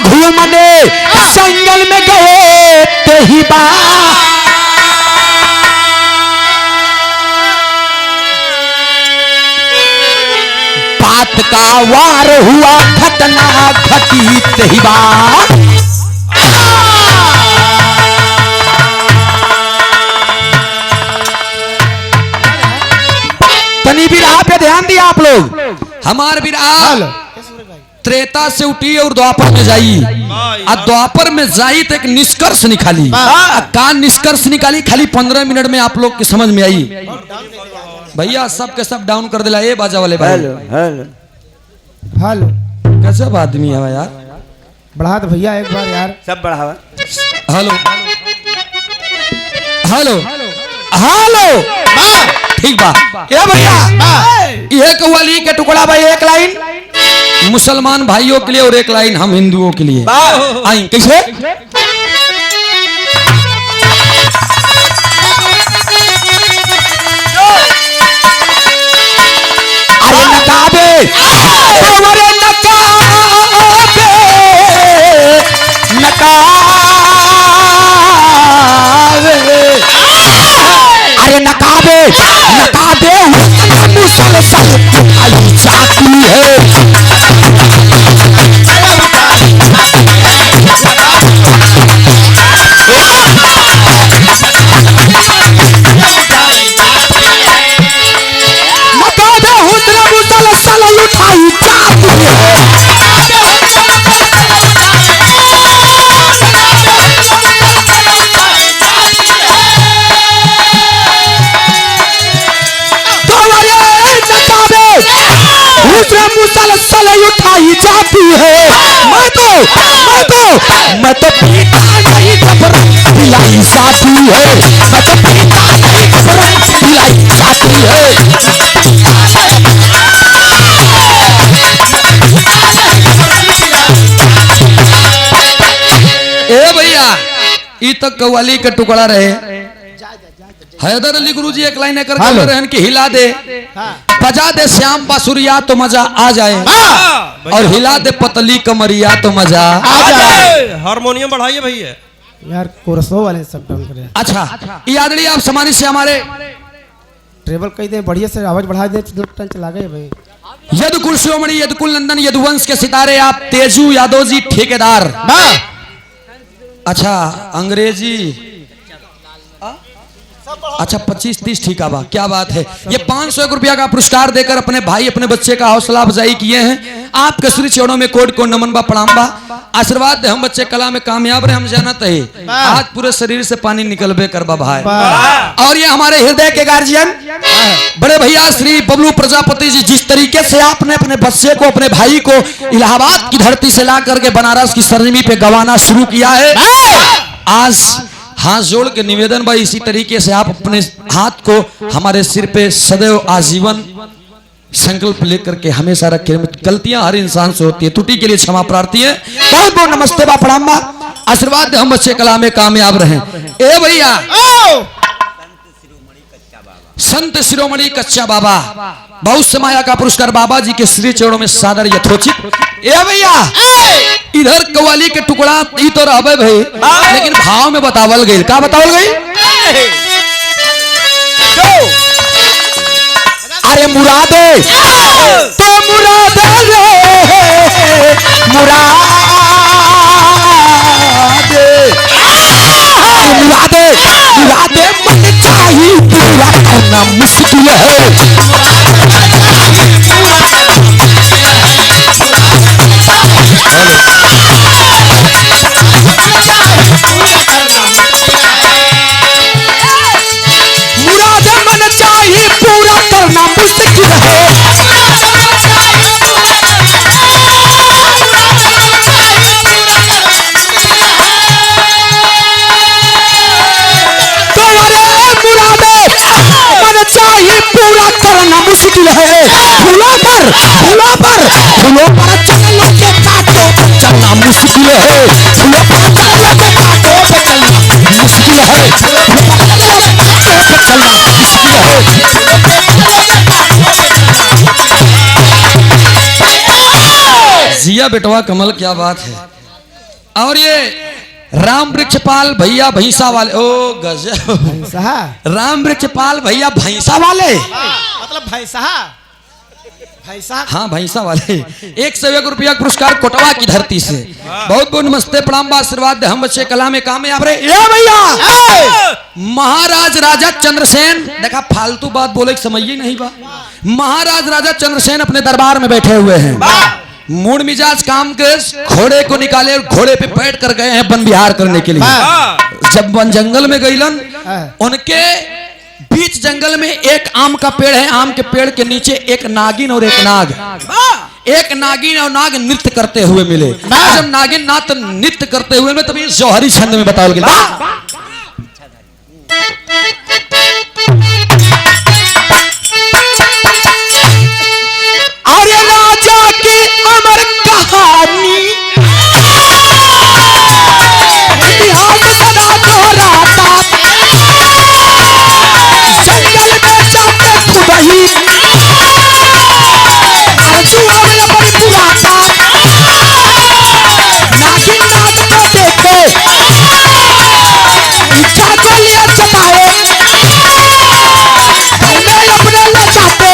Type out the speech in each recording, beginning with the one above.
घूमने जंगल में गए तेही बात का वार हुआ घटना घटी तेही तनी बिरहा पे ध्यान दिया आप लोग। हमार बिरहा त्रेता से उठी और द्वापर में जाई, और द्वापर में जाई तो एक निष्कर्ष निकाली। का निष्कर्ष निकाली खाली 15 मिनट में आप लोग की समझ में आई। भैया सब के सब डाउन कर दिला ये बाजा वाले भाई। हेलो कैसे आदमी है यार, बढ़ा दो भैया एक बार यार, सब बढ़ावा। हेलो हेलो हेलो ठीक बा। ए भैया ये कव्वाली के टुकड़ा भाई एक लाइन मुसलमान भाइयों के लिए और एक लाइन हम हिंदुओं के लिए। आई कैसे? अरे नकाबे अरे नकाबे अरे नकाबे नकाबे मुसलसल आई जाती है। मुसलसल उठाई जाती है। मैं तो पीता नहीं घबरा पिलाई जाती है। मैं तो पीता नहीं घबरा पिलाई जाती है। ए भैया ई तक कव्वाली के टुकड़ा रहे। हैदर अली गुरुजी एक लाइन कर रहन की हिला दे बजा दे श्याम बासुरिया तो मजा आ जाए, और हिला दे पतली कमरिया तो मजा आ जाए। हारमोनियम बढ़ाइए भैया यार, कोरसो वाले सब डाउन करें। अच्छा यादड़ी आप समानी से हमारे ट्रेबल कही दे बढ़िया से आवाज बढ़ा दे, टन चला गए भाई। यदुकुल शिरोमणि यदुकुल नंदन यदुवंश के सितारे आप तेजू यादव जी ठेकेदार। अच्छा अंग्रेजी अच्छा 25-30 ठीक है, क्या बात है। ये 500 रुपया का पुरस्कार देकर अपने भाई अपने बच्चे का हौसला अफजाई किए हैं। आपके श्री चरणों में कोट को नमन बा प्रणाम बा। आशीर्वाद दे हम बच्चे कला में कामयाब रहे। हम जानते हैं आज पूरे शरीर से पानी निकलबे करबा भाई। और ये हमारे हृदय के गार्जियन बड़े भैया श्री बबलू प्रजापति जी, जिस तरीके से आपने अपने बच्चे को अपने भाई को इलाहाबाद की धरती से ला करके बनारस की सरजमी पे गवाना शुरू किया है, आज हाथ जोड़ के निवेदन भाई इसी तरीके से आप अपने हाथ को हमारे सिर पे सदैव आजीवन संकल्प लेकर के हमेशा रखे। गलतियां हर इंसान से होती है, त्रुटि के लिए क्षमा प्रार्थी है। बहुत बहुत नमस्ते बा प्रणाम बा। आशीर्वाद हम बच्चे कला में कामयाब रहे। ए भैया संत शिरोमणि कच्चा बाबा बहुत समाया का पुरस्कार बाबा जी के श्री चरणों में सादर यथोचित। ए भैया इधर कव्वाली के टुकड़ा ई तो रहबे भाई, लेकिन भाव में बतावल गई। का बतावल गई? अरे मुरादे तो मुरादे रे मुरादे मुरादे मुरादे मन चाहिए पूरा करना मुश्किल है। मुरादे मन चाहिए पूरा करना मुश्किल है। चाहिए पूरा करना मुश्किल है। फूलों पर चलने के कांटों पे चलना मुश्किल है। फूलों पर चलने के कांटों पे चलना मुश्किल है। जिया बेटवा कमल क्या बात है। और ये राम वृक्षपाल भैया भैंसा वाले, ओ गजब, सहा राम वृक्षपाल भैया भैंसा वाले, मतलब भैंसा भैंसा। हाँ भैंसा वाले। 101 रुपया पुरस्कार कोटवा की धरती से। बहुत बहुत नमस्ते प्रणाम आशीर्वाद दे हम बच्चे कला में कामयाब रहे। ए भैया महाराज राजा चंद्रसेन, देखा फालतू बात बोले समझ ही नहीं बा। महाराज राजा चंद्रसेन अपने दरबार में बैठे हुए हैं, मूड मिजाज काम के घोड़े को निकाले और घोड़े पे बैठ कर गए हैं वन विहार करने के लिए। जब वन जंगल में गईलन, उनके बीच जंगल में एक आम का पेड़ है, आम के पेड़ के नीचे एक नागिन और एक नाग, एक नागिन और नाग नृत्य करते हुए मिले। जब नागिन नाथ नृत्य करते हुए मिले तभी जौहरी छंद में बताओ गया। अरे राजा की अमर कहानी इतिहास सदा दोहराता, जंगल में जाते खुदाई जुआ में बड़ी बुलाता, नागिन नाग को देखे इच्छा को लिया चटाए, धरने अपने लचाते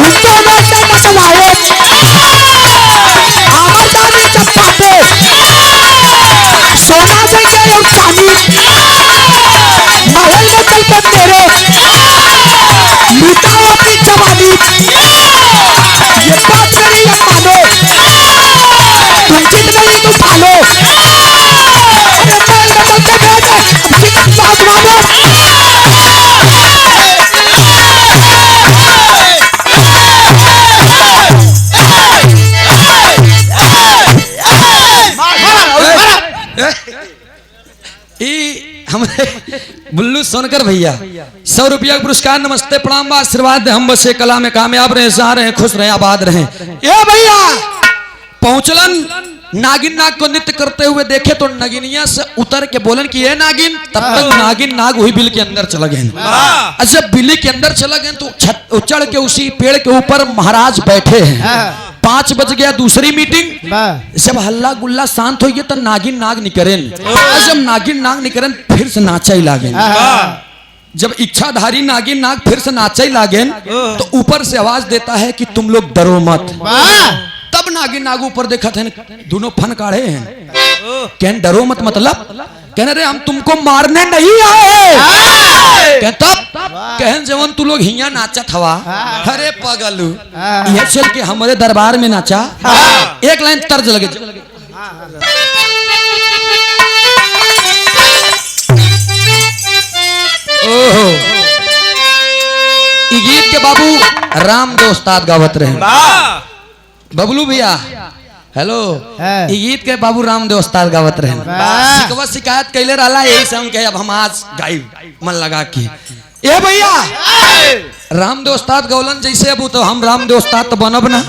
उनको वैसे नचवाए, आमरदानी चपकाते सोना देंगे और चांदी, महल में चल के तेरे लूटाओ अपनी जवानी। ये बात मेरी ये मानो, तुम जिद नहीं तो ठालो, अरे बैल में चल के भेजे अब चिकन साथ मानो। हमरे बुल्लू सोनकर भैया 100 रुपया पुरस्कार नमस्ते प्रणाम आशीर्वाद हम बच्चे कला में कामयाब रहे, सहा रहे, खुश रहे, आबाद रहे। ए भैया पहुंचलन, नागिन नाग को नृत्य करते हुए देखे तो नगिनिया से उतर के बोलन कि ये नागिन, तब तक नागिन नाग हुई बिल के अंदर चला गए। जब बिल्ली के अंदर चला गए तो छत चढ़ के उसी पेड़ के ऊपर महाराज बैठे हैं। 5 बज गया दूसरी मीटिंग, जब हल्ला गुल्ला शांत हो गया तो नागिन नाग निकरेन, जब नागिन नाग निकरेन फिर से नाचा ही लागेन। जब इच्छाधारी नागिन नाग फिर से नाचा ही लागेन तो ऊपर से आवाज देता है कि तुम लोग डरो मत। तब नागिन नाग ऊपर देखा थे, दोनों फन काढ़े हैं, कहन डरो मत मतलब कहने रे हम तुमको मारने नहीं आए, कहन तब कहन जवन तू लोग हिया नाचत हवा, अरे पगलू ये चल के हमारे दरबार में नाचा। एक लाइन तर्ज लगे, ओहो ई गीत के बाबू रामदेव उस्ताद गावत रहे। बबलू भैया हेलो, ई गीत के बाबू रामदेव उस्ताद गावत रहे। शिकवा शिकायत कैले रहला, यही से हम कहे अब हम आज गाई मन लगा के। ए भैया रामदेव उस्ताद गौलन जैसे अब तो हम रामदेव उस्ताद तो बनब ना,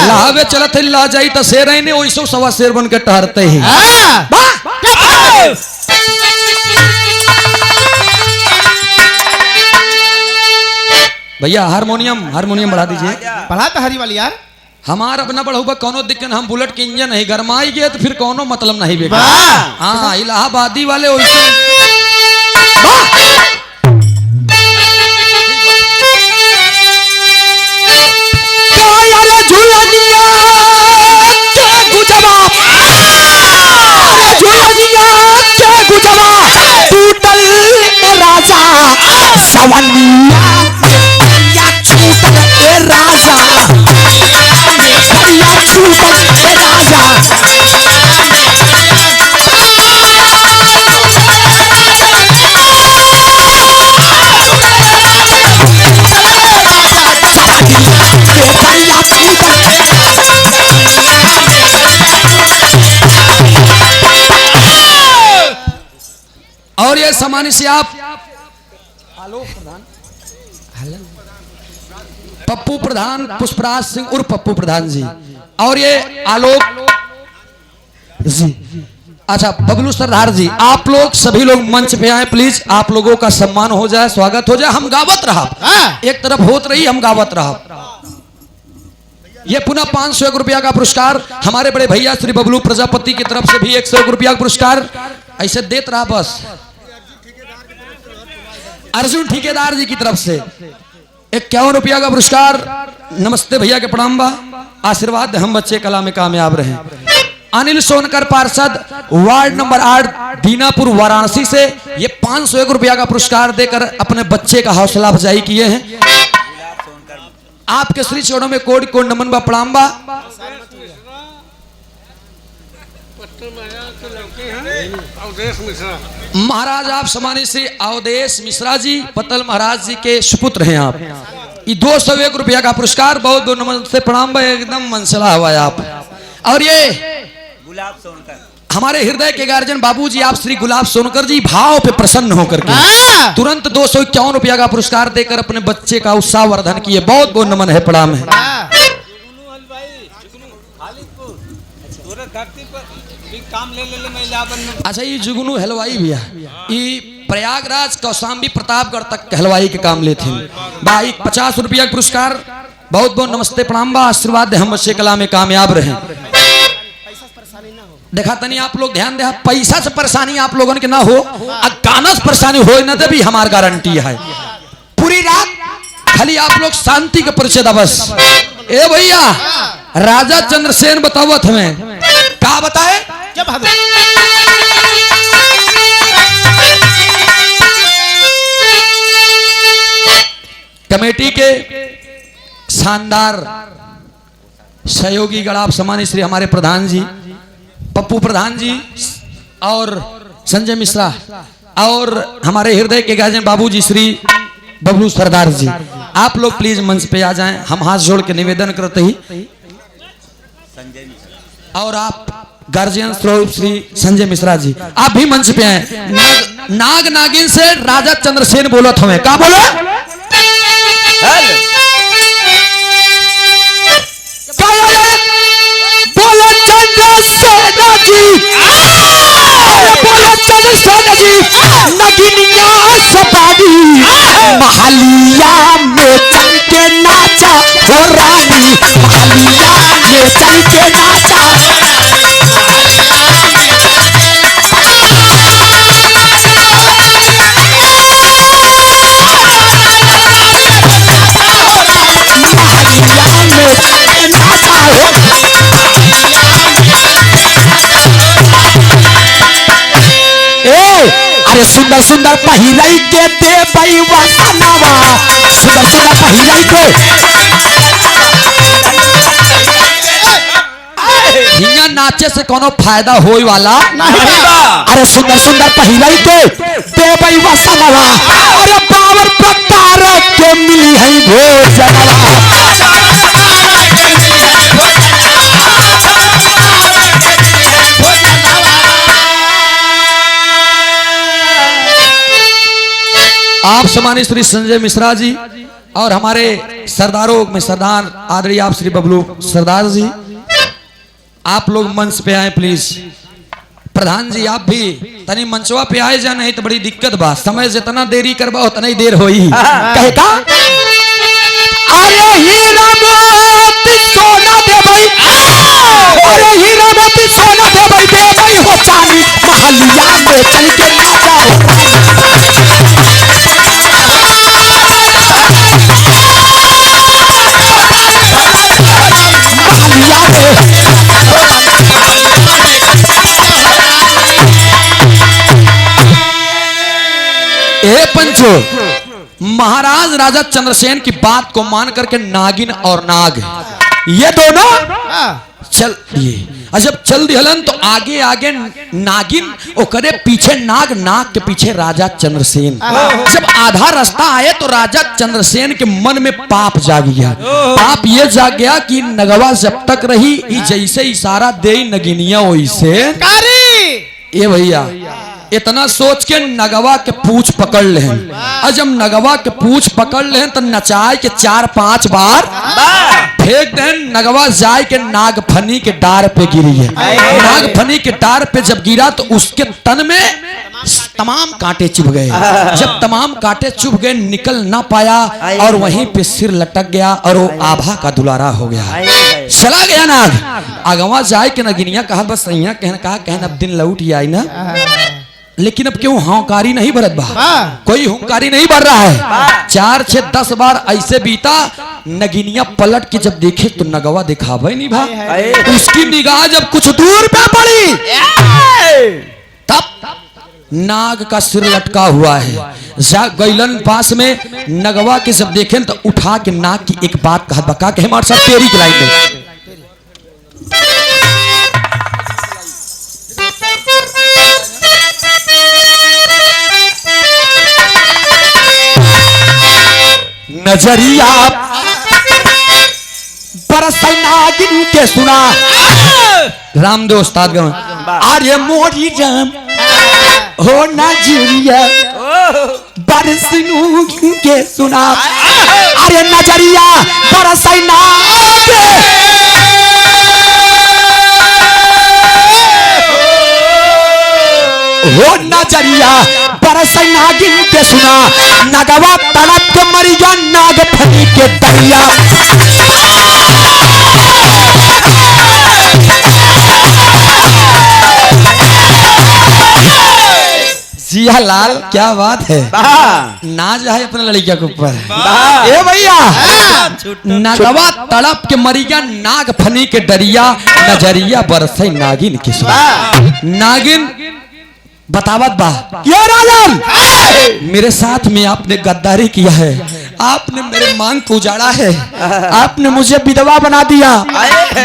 लहावे चलत है ला जाई तो शेर है ने वैसो सवा शेर बन के टहरते ही। भैया हारमोनियम बढ़ा दीजिए। पढ़ा तो हरी वाली यार, हमारा अपना बढ़ा कोनो दिक्कत, हम बुलेट के इंजन नहीं गरमाई गए तो फिर कोनो मतलब नहीं बेटा। हाँ इलाहाबादी वाले वैसे राजा सवनिया या छूटल ए राजा, या छूटल ए राजा। और ये सामान्य से आप पप्पू प्रधान पुष्पराज सिंह उर्फ पप्पू प्रधान जी, और ये आलोक जी, अच्छा बबलू सरदार जी, आप लोग सभी लोग मंच पे आए प्लीज, आप लोगों का सम्मान हो जाए, स्वागत हो जाए। हम गावत रहा, एक तरफ होत रही हम गावत रहा। ये पुनः 501 रुपया का पुरस्कार हमारे बड़े भैया श्री बबलू प्रजापति की तरफ से भी 101 रुपया का पुरस्कार ऐसे देत रहा बस। अर्जुन ठेकेदार जी की तरफ से 51 रुपया का पुरस्कार। नमस्ते भैया के प्रणाम बा, आशीर्वाद हम बच्चे कला में कामयाब रहे। अनिल सोनकर पार्षद वार्ड नंबर 8 दीनापुर वाराणसी से ये 501 रुपया का पुरस्कार देकर अपने बच्चे का हौसला अफजाई किए हैं। आपके श्री चरणों में कोटि कोटि नमन बा प्रणाम बा। महाराज आप सम्मानित श्री अवधेश मिश्रा जी पतल महाराज जी के सुपुत्र हैं आप। ये 201 रुपया का पुरस्कार बहुत बहुत नमन से प्रणाम बा, एकदम मनसला हुआ है आप। और ये गुलाब सोनकर हमारे हृदय के गार्जियन बाबूजी आप श्री गुलाब सोनकर जी भाव पे प्रसन्न होकर के तुरंत 251 रुपया का पुरस्कार देकर अपने बच्चे का उत्साह वर्धन किए। बहुत बहुत नमन है प्रणाम है। काम ले मैं अच्छा ये जुगनू हलवाई भैया ये प्रयागराज कौशाम्बी प्रतापगढ़ तक हलवाई के काम लेते हैं भाई। 50 रुपया पुरस्कार बहुत बहुत नमस्ते प्रणाम बा, आशीर्वाद हम बच्चे कला में कामयाब रहे। देखा तनी आप लोग ध्यान दे, पैसा से परेशानी आप लोगों के ना हो, गाना से परेशानी हो न दे भी हमार गारंटी है। पूरी रात खाली आप लोग शांति के परिचय दा बस। ए भैया राजा चंद्रसेन बतावत हमें का बताए जब कमेटी के शानदार सहयोगी गण आप सम्मानित श्री हमारे प्रधान जी पप्पू प्रधान जी और संजय मिश्रा और हमारे हृदय के गार्जियन बाबूजी श्री बबलू सरदार जी, आप लोग प्लीज मंच पे आ जाएं। हम हाथ जोड़ के निवेदन करते ही और आप गार्जियन स्वरूप श्री संजय मिश्रा जी आप भी मंच पे आए। नाग नागिन से राजा चंद्रसेन बोलत हमें का बोलो बोलो चंद्रसेन जी, बोलो चंद्रसेन जी। नगिनिया सपादी महलिया में चल के नाचा हो रानी, महलिया में चल के नाचा। अरे सुंदर सुंदर पहिराई के दे बई वसनवा, सुंदर सुंदर पहिराई के हिंगा नाचे से कोनो फायदा होई वाला नहीं। अरे सुंदर सुंदर पहिराई के दे बई वसनवा, अरे पावर प्रकार के मिली है भोजनवा। आप सम्मानित श्री संजय मिश्रा जी और हमारे सरदारों में सरदार आदरणीय आप श्री बबलू सरदार जी, आप लोग मंच पे आए प्लीज। प्रधान जी आप भी तनी मंचवा पे आए जा, नहीं तो बड़ी दिक्कत बा। समय जितना देरी करबा उतना ही देर होई। कहे का अरे हीरा मोती सोना दे भाई, अरे हीरा मोती सोना दे भाई, दे भाई हो चांदी महलिया में चल के नाचा। पंचो महाराज राजा चंद्रसेन की बात को मान करके नागिन और नाग ये दोनों चल दिए। और जब चल दिहलन तो आगे आगे नागिन ओकरे पीछे नाग, नाग के पीछे राजा चंद्रसेन। जब आधा रास्ता आए तो राजा चंद्रसेन के मन में पाप जाग गया। पाप ये जाग गया कि नगवा जब तक रही जैसे इशारा दे नगिनिया वैसे ये भैया इतना सोच के नगवा के पूछ पकड़ ले। और जब नगवा के पूछ पकड़ ले तो नचाए के 4-5 बार फेंक दे। नगवा जाए के नागफनी के डार पे गिरी है। नागफनी के डार पे जब गिरा तो उसके तन में तमाम कांटे चुभ गए। जब तमाम कांटे चुभ गए निकल ना पाया और वहीं पे सिर लटक गया और वो आभा का दुलारा हो गया। चला गया नाग आगवा जाए के नगिनिया कहा बस सैया कहना अब दिन लौट आई ना, लेकिन अब क्यों हंकारी नहीं भरत बा, कोई हंकारी नहीं भर रहा है। 4 6 10 बार ऐसे बीता, नगिनिया पलट के जब देखे तो नगवा दिखावा ही नहीं भा। उसकी निगाह जब कुछ दूर पे पड़ी तब नाग का सिर लटका हुआ है। जा गैलन पास में नगवा के जब देखे तो उठा के नाग की एक बात कहा बका के मार सब तेरी की लाइन में नजरिया बरसै नागिन के सुना। रामदेव उस्ताद गवन अरे मोरी राम हो नजरिया बरसनू के सुना। अरे नजरिया बरसै नागिन हो नजरिया बरसै नागिन के सुना। नगवा तड़प के मरिया नाग फनी के दरिया। जिया लाल क्या बात है, नाच है अपने लड़किया के ऊपर। ए भैया नगवा तड़प के मरिया नाग फनी के दरिया। नजरिया बरसै नागिन के सुना। नागिन बतावत बा क्या राजन मेरे साथ में आपने गद्दारी किया है, आपने मेरे मांग को उजाड़ा है, आपने मुझे विधवा बना दिया,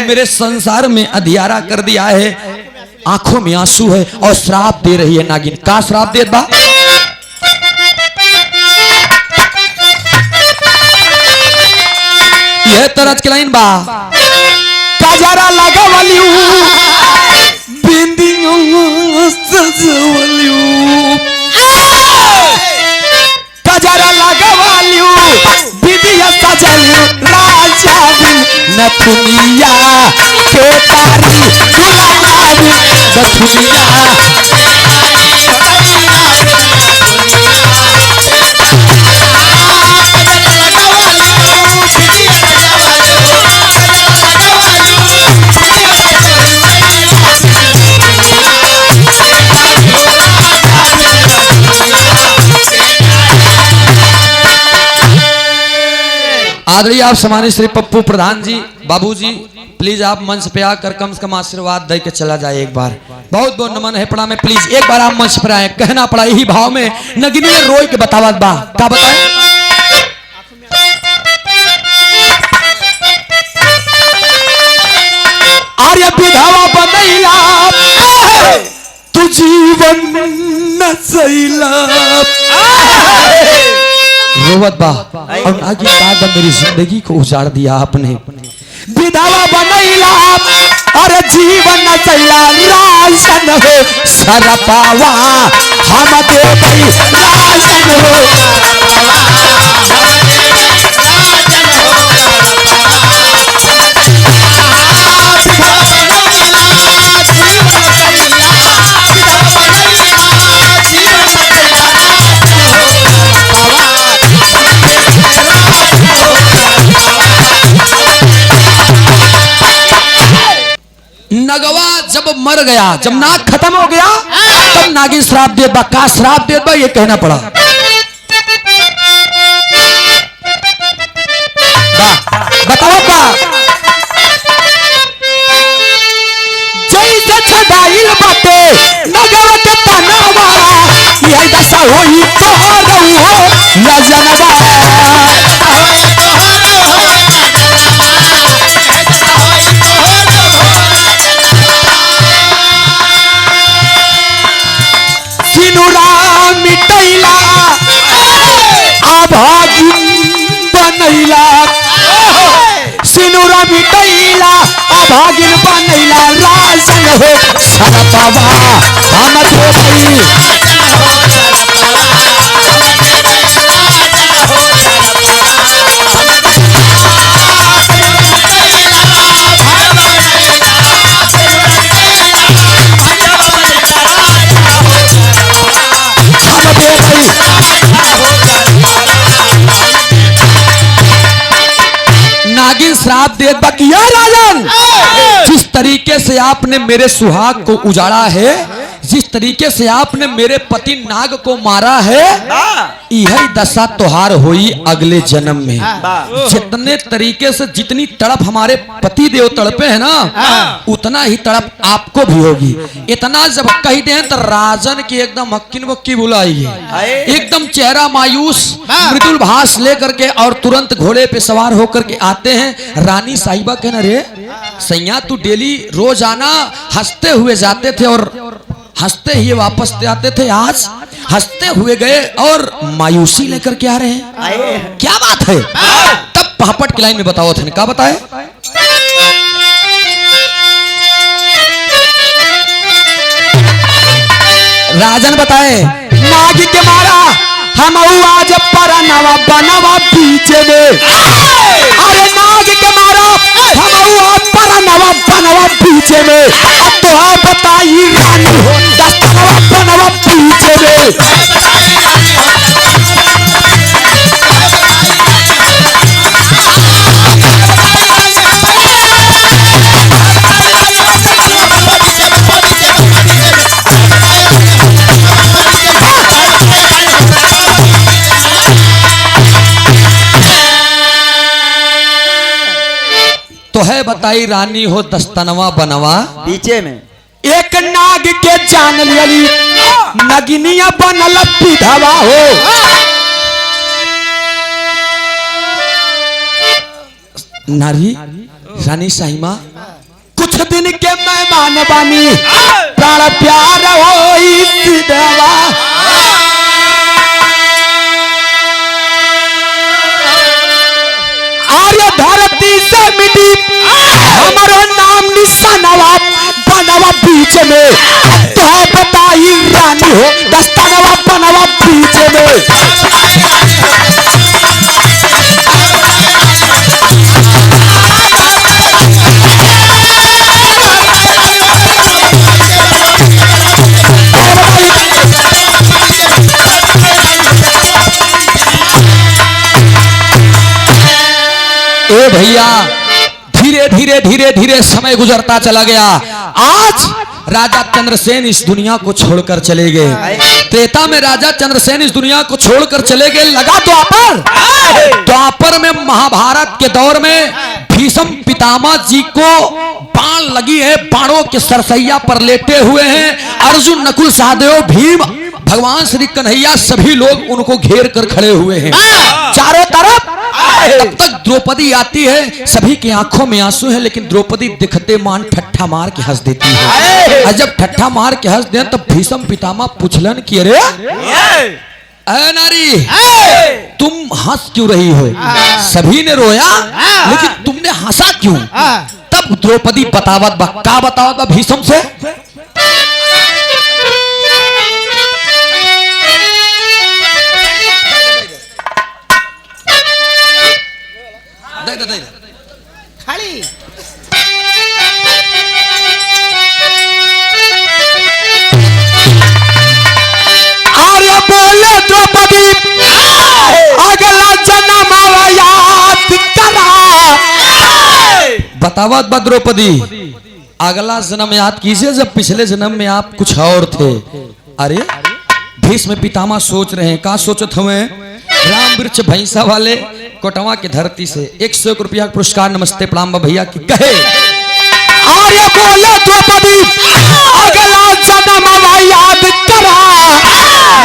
मेरे संसार में अंधियारा कर दिया है, आंखों में आंसू है और श्राप दे रही है नागिन। का श्राप दे बा यह तरज के लाइन बा काजरा लगावलियू बिंदियों सजवलियू काजरा लगावलियू बिंदिया सजवलियू राजा नथुनिया के तारी दुलारी नथुनिया। आदरणीय आप सम्मानित श्री पप्पू प्रधान जी बाबूजी प्लीज आप मंच पे आकर कम से कम आशीर्वाद दे के चला जाए। एक बार बहुत बहुत नमन है प्रणाम है, प्लीज एक बार आप मंच पर आए। कहना पड़ा यही भाव में नगिनी ने रोई के बतावत बा का बताए। आर्य विधवा बनैला तू जीवन न सैला रोवत बा और आगे बाद मेरी जिंदगी को उजाड़ दिया आपने। विधवा बनैला और जीवन न सैला राशन हो सरपावा हम देवई राशन हो। नगवा जब मर गया, जब नाग खत्म हो गया तब नागिन श्राप दे बा। का श्राप दे बा ये कहना पड़ा। बताओ का जैसे छदाइल बाटे नगवा के तनावा यही दशा होई तो रहू लजनवा। मिटैला अभागिन बनैला सिनुरा मिटैला अभागिन बनैला राजन हो सरपावा हम देवई। नागिन श्राप दे बाकी है राजन, जिस तरीके से आपने मेरे सुहाग को उजाड़ा है, जिस तरीके से आपने मेरे पति नाग को मारा है, यही दशा तोहार हुई अगले जन्म में। जितने तरीके से जितनी तड़प हमारे पति देव तड़पे है ना, उतना ही तड़प आपको भी होगी। इतना जब कह दे तो राजन की एकदम हक्कीन बक्की बुलाई है, एकदम चेहरा मायूस मृदुल भास लेकर के और तुरंत घोड़े पे सवार होकर के आते हैं। रानी साहिबा कहना रे सैया तू डेली रोज आना, हंसते हुए जाते थे और हंसते ही वापस आते थे, आज हंसते हुए गए और मायूसी लेकर के आ रहे हैं, क्या बात है? तब पहापट की लाइन में बताओ थे क्या बताए? राजन बताए नाग के मारा हम आज पर नवा बनवा पीछे में, अरे नाग के मारा हम आज पर नवा बनवा पीछे में, अब तो आप बताइए रानी हो दस्तनवा बनवा पीछे में। तो है बताई रानी हो दस्तनवा बनवा पीछे में, एक नाग के जान लली नगिनिया बनल विधवा हो, नारी रानी साहिमा कुछ दिन के मेहमान बानी, प्राण प्यार हो विधवा, आर्य धरती से मिटी हमारा नाम निशानवा बनवा बीच में, तो बताई रानी हो दस्तनवा बनवा बीच में। ए भैया धीरे धीरे धीरे धीरे समय गुजरता चला गया। आज राजा चंद्रसेन इस दुनिया को छोड़कर चले गए। त्रेता में राजा चंद्रसेन इस दुनिया को छोड़कर चले गए। लगा द्वापर में महाभारत के दौर में भीष्म पितामह जी को बाण लगी है, बाणों के सरसैया पर लेटे हुए हैं। अर्जुन नकुल सहदेव भीम भगवान श्री कन्हैया सभी लोग उनको घेर कर खड़े हुए हैं चारों तरफ। तब तक द्रौपदी आती है, सभी की आंखों में आंसू है, लेकिन द्रौपदी दिखते मान ठट्ठा मार के हंस देती है। और जब ठट्ठा मार के हंस दे तब भीष्म पितामह पूछलन कि अरे नारी तुम हंस क्यों रही हो? सभी ने रोया लेकिन तुमने हंसा क्यों? तब द्रौपदी बतावत बा, का बतावत बा भीष्म से? खाली आर्य बोले द्रौपदी अगला जन्म याद करा। बतावत बा द्रौपदी अगला जन्म याद कीजिए, जब पिछले जन्म में आप कुछ और थे। अरे भीष्म पितामह सोच रहे हैं, का सोचत हुए? राम वृक्ष भैंसा वाले कोटवा की धरती से 101 रुपया पुरस्कार नमस्ते प्रणाम भैया की कहे। आर्य बोले द्रौपदी अगला जन्म याद करा,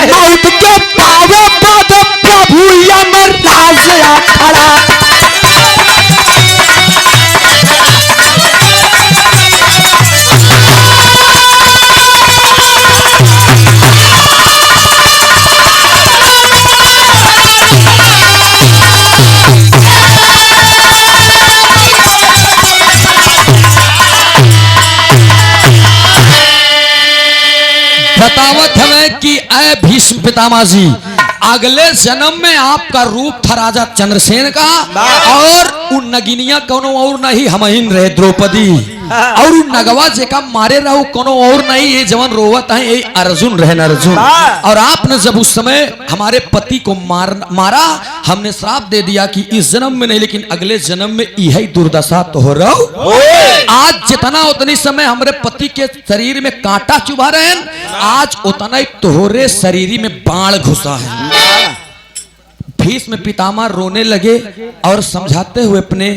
मौत के पावे पद प्रभु यमराज खड़ा। बतावत हमें कि ऐ भीष्म पितामह जी अगले जन्म में आपका रूप था राजा चंद्रसेन का, और उन नगिनिया कौनो और नहीं हम ही रहे द्रौपदी। और उ नगवा जेका मारे रहो कोनो और नहीं, ये जवन रोवत है ये अर्जुन रहन अर्जुन। और आपने जब उस समय हमारे पति को मारा, हमने श्राप दे दिया कि इस जन्म में नहीं लेकिन अगले जन्म में यही दुर्दशा तो हो रहा। आज जितना उतनी समय हमारे पति के शरीर में कांटा चुभा रहे हैं, आज उतना ही तोहरे शरीर में बाण घुसा है। भीष्म पितामह रोने लगे और समझाते हुए अपने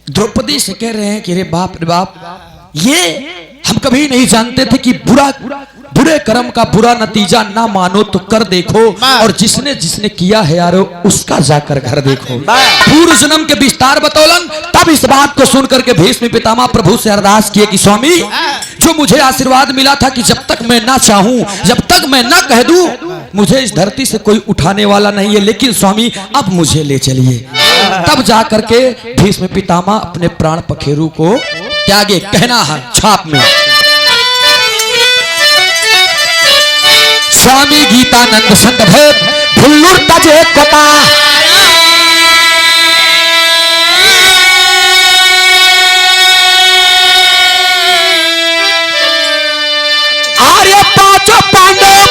द्रौपदी से कह रहे हैं कि रे बाप, ये हम कभी नहीं जानते थे कि बुरे कर्म का बुरा नतीजा ना मानो तो कर देखो, और जिसने किया है यारो उसका जाकर घर देखो। पूर्व जन्म के विस्तार बतौलन। तब इस बात को सुनकर के भीष्म पितामह प्रभु से अरदास किए कि स्वामी, जो मुझे आशीर्वाद मिला था कि जब तक मैं ना चाहूं, जब तक मैं ना कह दूं, मुझे इस धरती से कोई उठाने वाला नहीं है, लेकिन स्वामी अब मुझे ले चलिए। तब जाकर के भीष्म पितामह अपने प्राण पखेरु को त्यागे। कहना है छाप में, स्वामी गीतानंद संत भेद भुल्लुर तजे कोता, आर्य पांचों पांडव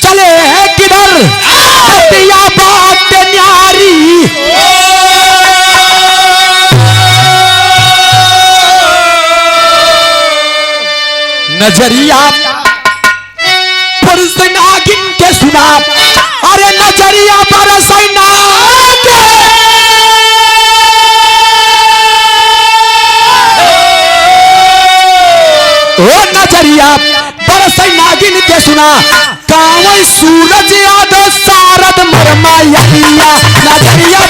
चले हैं किधर, दिया बात न्यारी। नजरिया नागिन के सुना, अरे नजरिया बरसै नागे, ओ नजरिया बरसै नागिन के सुना, कावै सूरज यादव सारद मरमा यहिया, नजरिया